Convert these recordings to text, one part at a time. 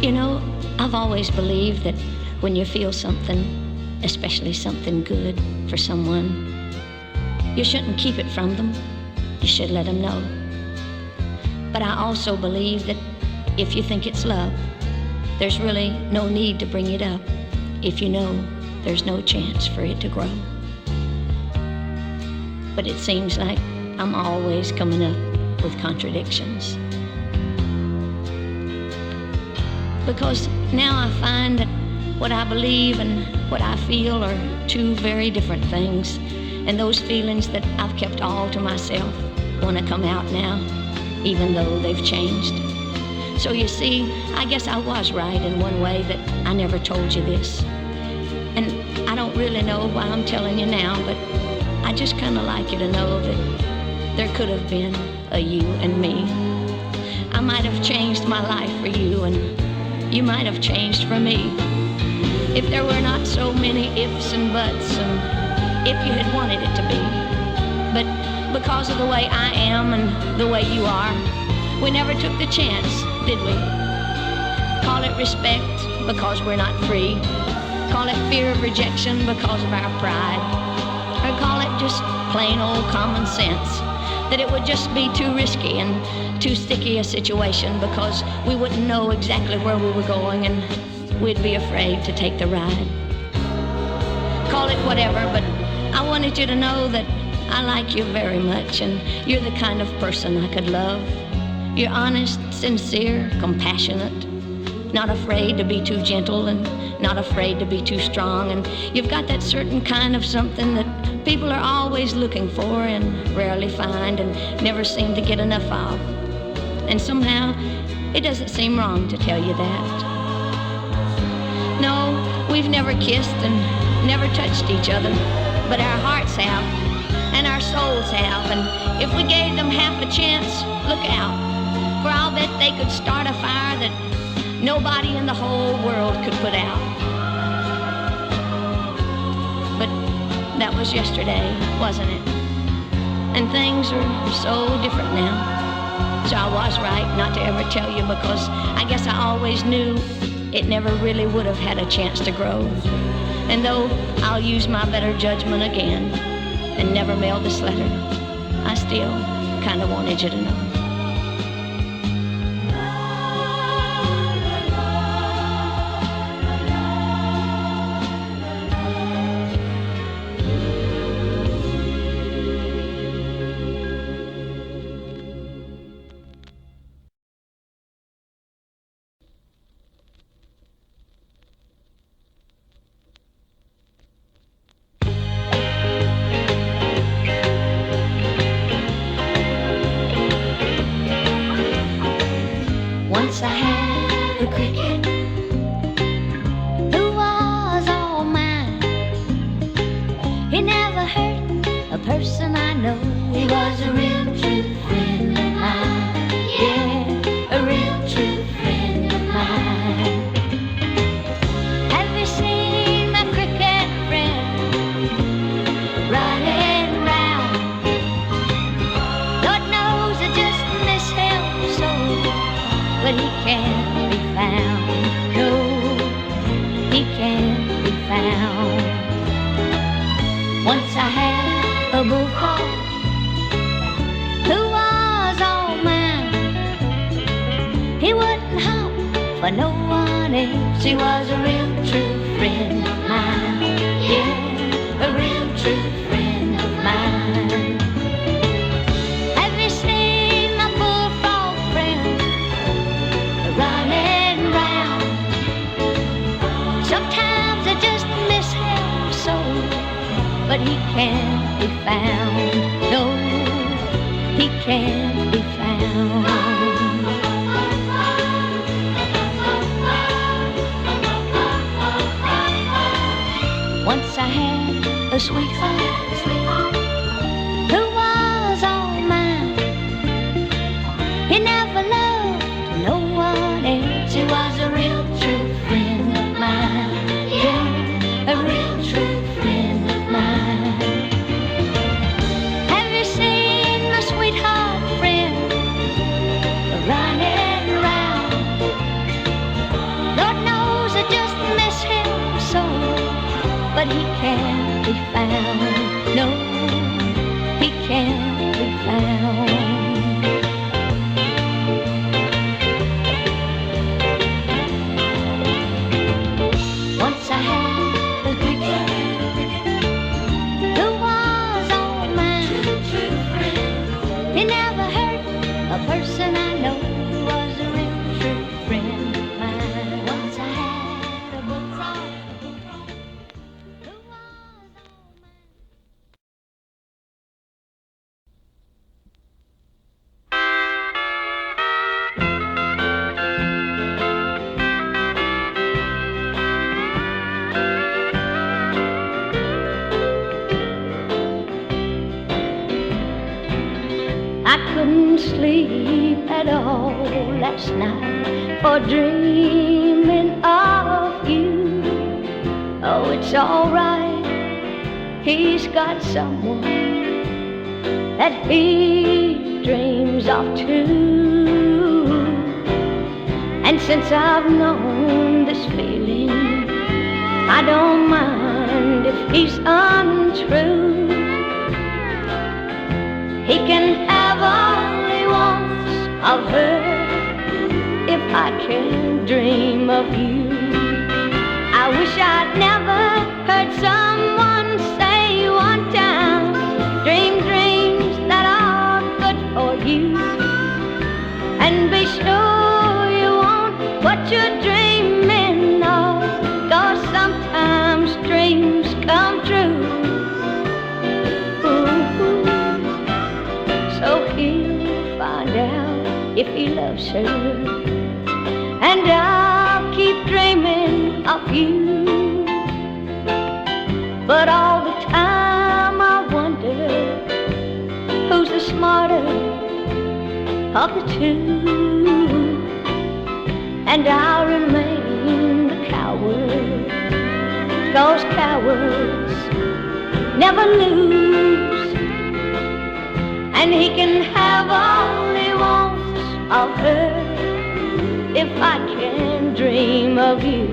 You know, I've always believed that when you feel something, especially something good for someone, you shouldn't keep it from them. You should let them know. But I also believe that if you think it's love, there's really no need to bring it up if you know there's no chance for it to grow. But it seems like I'm always coming up with contradictions. Because now I find that what I believe and what I feel are two very different things. And those feelings that I've kept all to myself want to come out now, even though they've changed. So you see, I guess I was right in one way that I never told you this. And I don't really know why I'm telling you now, but I just kind of like you to know that there could have been a you and me. I might have changed my life for you, and you might have changed for me. If there were not so many ifs and buts, and if you had wanted it to be. But because of the way I am and the way you are, we never took the chance, did we? Call it respect because we're not free. Call it fear of rejection because of our pride. Or call it just plain old common sense, that it would just be too risky and too sticky a situation because we wouldn't know exactly where we were going and we'd be afraid to take the ride. Call it whatever, but I wanted you to know that I like you very much, and you're the kind of person I could love. You're honest, sincere, compassionate, not afraid to be too gentle and not afraid to be too strong, and you've got that certain kind of something that people are always looking for and rarely find and never seem to get enough of. And somehow, it doesn't seem wrong to tell you that. No, we've never kissed and never touched each other, but our hearts have, and our souls have, and if we gave them half a chance, look out, for I'll bet they could start a fire that nobody in the whole world could put out. But that was yesterday, wasn't it? And things are so different now. So I was right not to ever tell you, because I guess I always knew it never really would have had a chance to grow. And though I'll use my better judgment again and never mail this letter, I still kind of wanted you to know. Once I had a cricket who was all mine. He never hurt a person I know. He was a real true friend of mine. Yeah, a real true friend of mine. Have you seen my cricket friend running round? Lord knows I just miss him so, but he can't be found. No, he can't be found. Once I had a bullfrog who was all mine. He wouldn't hop for no one else. He was a real true friend of mine. Yeah, a real true friend of mine. Have you seen my bullfrog friend running round? Sometimes I just miss him so, but he can't be found. No, he can't be found. Once I had a sweetheart who was all mine. He never loved no one else. He was a real true friend of mine. Yeah, a real true friend of mine. Have you seen my sweetheart friend running round? it all last night for dreaming of you. Oh, it's all right, he's got someone that he dreams of too. And since I've known this feeling, I don't mind if he's untrue. He can have all he wants of her if I can dream of you. I wish I'd never heard someone say one time, dream dreams that are good for you. And be sure you want what you're dreaming of, 'cause sometimes dreams come true. So he'll find out if he loves her, and I'll keep dreaming of you. But all the time I wonder who's the smarter of the two. And I'll remain the coward, 'cause cowards never lose. And he can have all he wants of her if I can dream of you.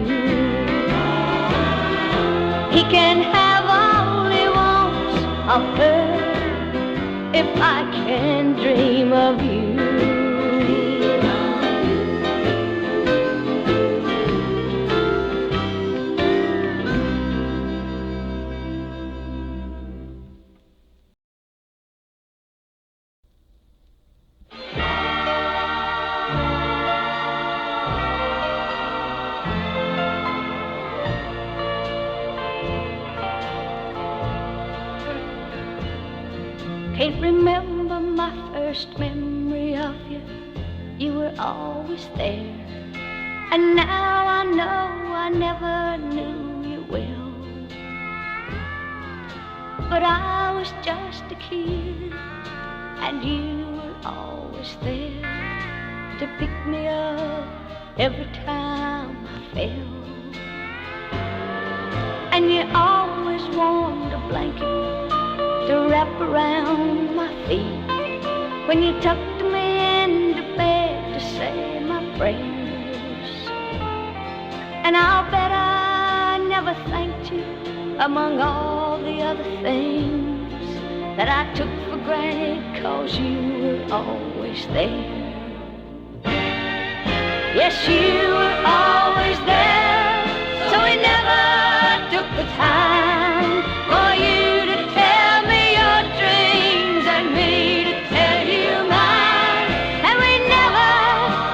He can have all he wants of her if I can dream of you. Can't remember my first memory of you. You were always there. And now I know I never knew you well. But I was just a kid, and you were always there to pick me up every time I fell. And you always warmed a blanket to wrap around my feet when you tucked me into bed to say my prayers. And I'll bet I never thanked you among all the other things that I took for granted, 'cause you were always there. Yes, you were always there, so we never took the time for you to tell me your dreams and me to tell you mine. And we never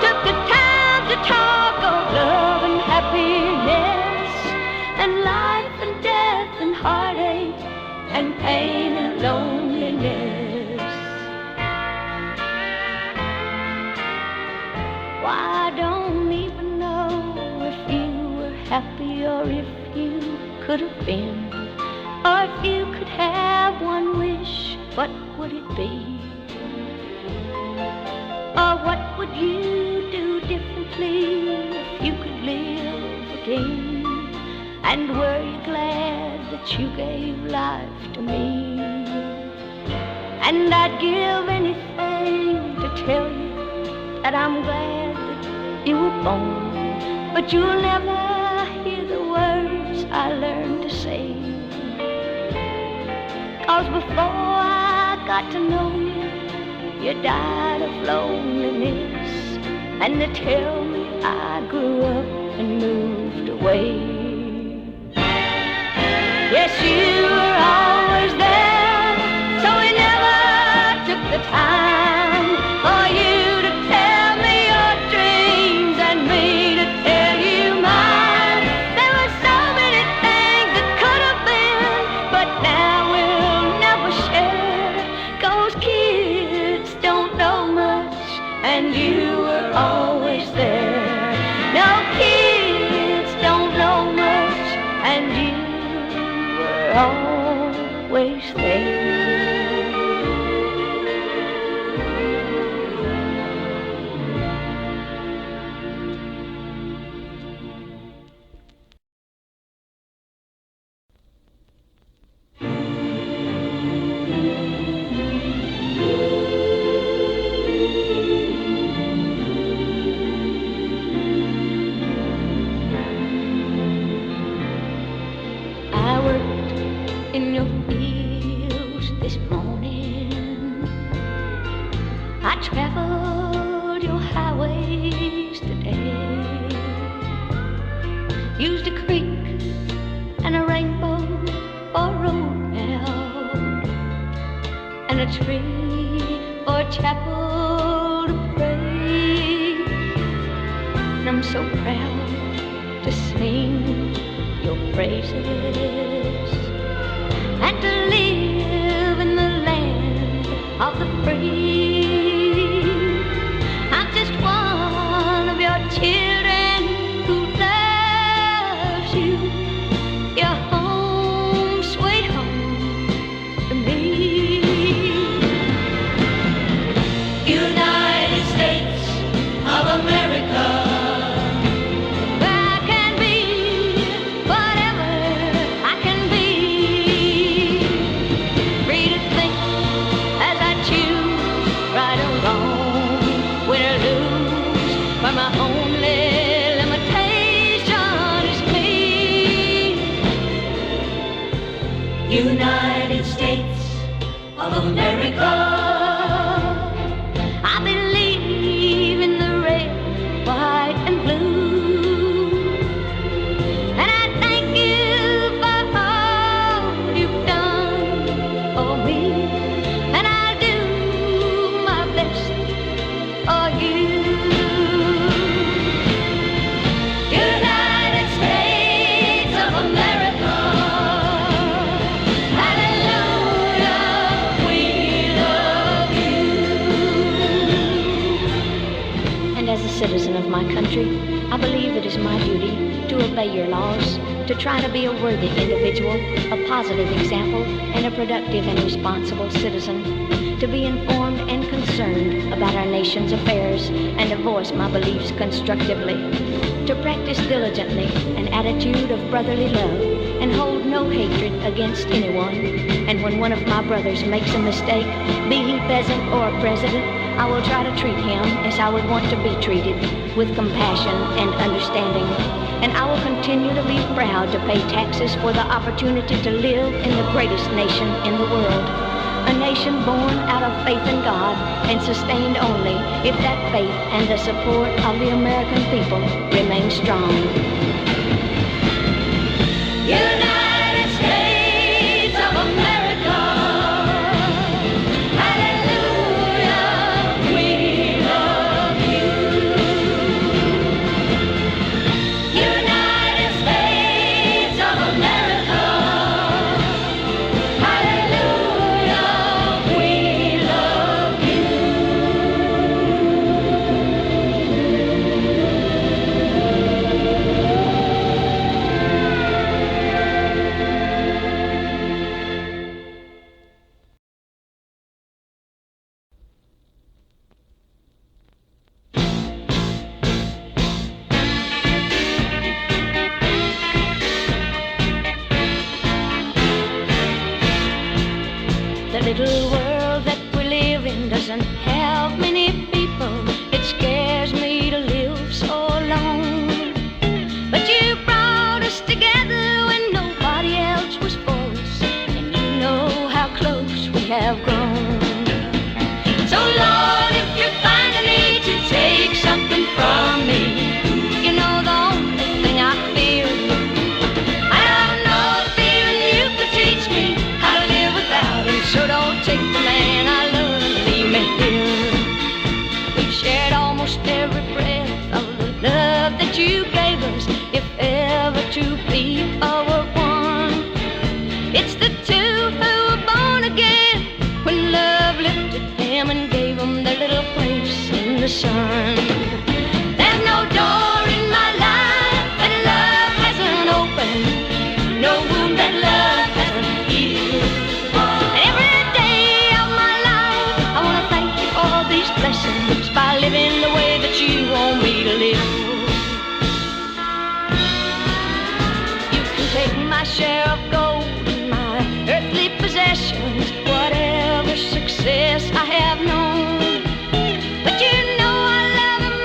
took the time to talk of love and happiness and life and death and heartache and pain and loneliness. Why, I don't even know if you were happy or if you could have been. Or if you could have one wish, what would it be? Or what would you do differently if you could live again? And were you glad that you gave life to me? And I'd give anything to tell you that I'm glad that you were born. But you'll never hear the words I learned to say. 'Cause before I got to know you, you died of loneliness. And they tell me I grew up and moved away. Yes, you were always there, so we never took the time for you to tell me your dreams and me to tell you mine. There were so many things that could have been, but now we'll never share. 'Cause kids don't know much, and you were always there. No, kids don't know much, and you were always there. proud to sing your praises and to live in the land of the free. I'm just one of your children who loves you. Your home, sweet home to me. United States of America. Where I can be whatever I can be. Free to think as I choose, right or wrong, win or lose, where my only limitation is me. United States of America. I believe in the red, white, and blue. And I thank you for all you've done for me. And I'll do my best for you. United States of America. Hallelujah, we love you. And as a citizen of my country, I believe it is my duty to obey your laws, to try to be a worthy individual, a positive example, and a productive and responsible citizen, to be informed and concerned about our nation's affairs, and to voice my beliefs constructively, to practice diligently an attitude of brotherly love, and hold no hatred against anyone. And when one of my brothers makes a mistake, be he peasant or president, I will try to treat him as I would want to be treated, with compassion and understanding. And I will continue to be proud to pay taxes for the opportunity to live in the greatest nation in the world. A nation born out of faith in God and sustained only if that faith and the support of the American people remain strong. United States of America. Hallelujah, we love you. United States of America. Hallelujah, we love you. The little world that we live in doesn't have many people. It scares me to live so alone. But you brought us together when nobody else was for us, and you know how close we have grown. So Lord, if you're finding me to take something from me, you know the only thing I feel. I don't know the feeling you could teach me how to live without him. So don't take the man I love and leave me here. We've shared almost every breath of the love that you gave us. If ever two people were one, it's the two who were born again when love lifted them and gave them their little place in the sun. There's no door in my life that love hasn't opened, no wound that love hasn't healed. And every day of my life, I want to thank you for these blessings by living the way that you want me to live. You can take my share of gold and my earthly possessions, whatever success I have known. But you know I love him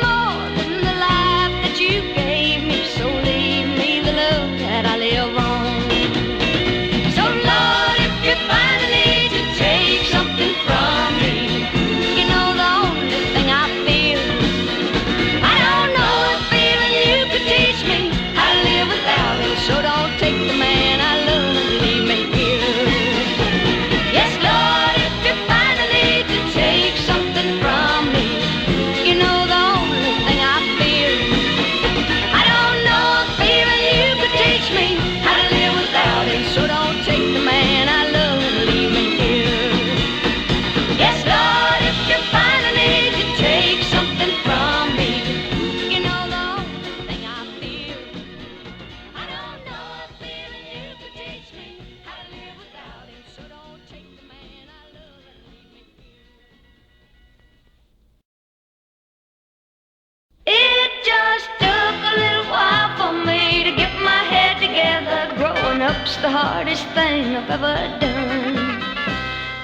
it's the hardest thing I've ever done.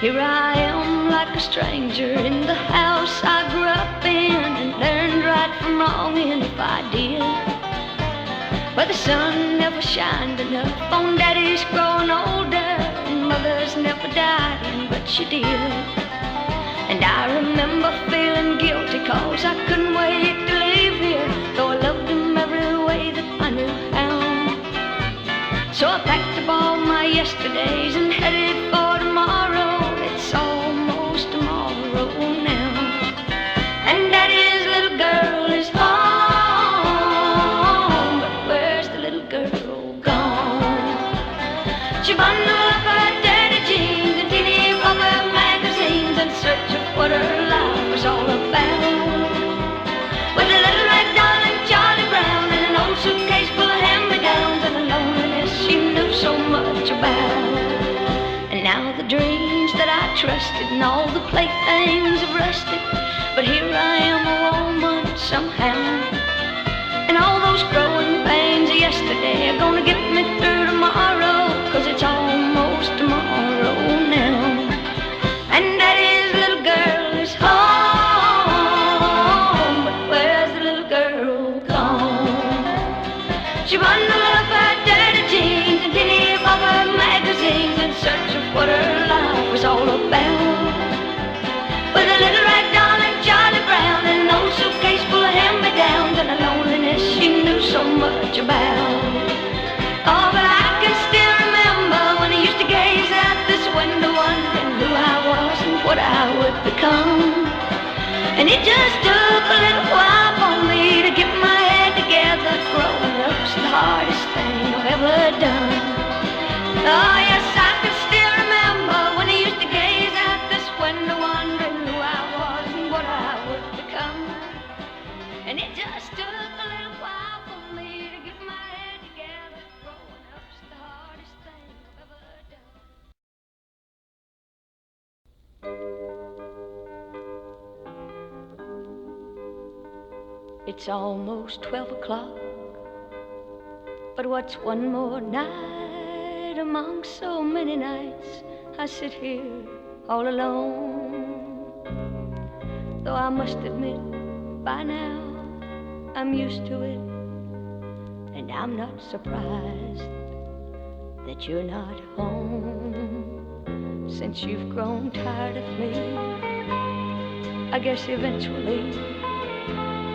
Here I am like a stranger in the house I grew up in, and learned right from wrong, and if I did, but the sun never shined enough on Daddy's growing older, and Mother's never dying, but she did. And I remember feeling guilty 'cause I couldn't wait to leave here, though I loved him every way that I knew how. So I packed up all my yesterdays and headed for tomorrow. It's almost tomorrow now, and Daddy's little girl is home. But where's the little girl gone? She bundled up her dirty jeans and teeny bopper magazines in search of what her life was all about. With a little red doll and Charlie Brown and an old suitcase full of hand-me-downs and a loneliness she knew so much about. And now the dreams that I trusted and all the playthings have rusted, but here I am a woman somehow. And all those growing pains of yesterday are gonna get me through tomorrow, 'cause it's almost tomorrow now. And Daddy's little girl is home, but where's the little girl gone? She bundled up her dirty jeans and teeny bopper magazines in search of what her life was all about. With a little rag doll and Charlie Brown and an old suitcase full of hand-me-downs and a loneliness she knew so much about. Oh, but I can still remember when I used to gaze out this window wondering who I was and what I would become. And it just took a little while for me to get my head together. Growing up's the hardest thing I've ever done. Oh, yes, I can still remember when I used to gaze out this window wondering who I was and what I would become. And it just took a little while for me to get my head together. Growing up's the hardest thing I've ever done. It's almost 12 o'clock, but what's one more night among so many nights I sit here all alone. Though I must admit by now I'm used to it, and I'm not surprised that you're not home. Since you've grown tired of me, I guess eventually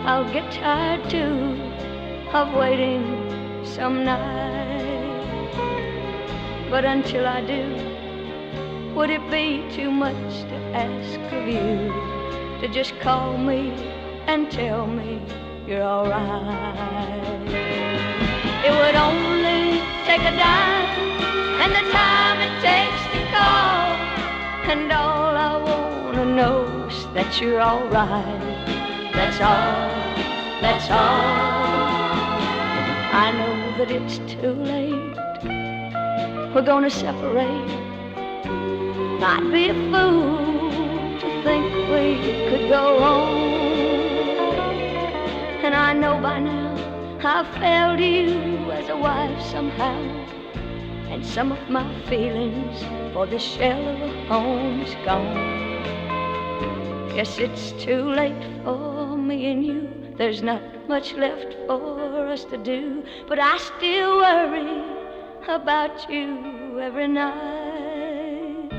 I'll get tired too of waiting some night. But until I do, would it be too much to ask of you to just call me and tell me you're alright? It would only take a dime and the time it takes to call, and all I wanna know is that you're alright. That's all, that's all. I know that it's too late, we're gonna separate. I'd be a fool to think we could go on. And I know by now I've failed you as a wife somehow, and some of my feelings for the shell of a home's gone. Guess it's too late for me and you, there's not much left for us to do, but I still worry about you every night.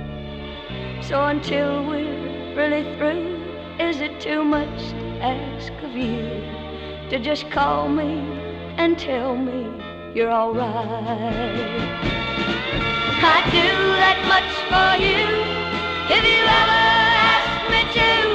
So until we're really through, is it too much to ask of you to just call me and tell me you're alright? I'd do that much for you if you ever asked me to.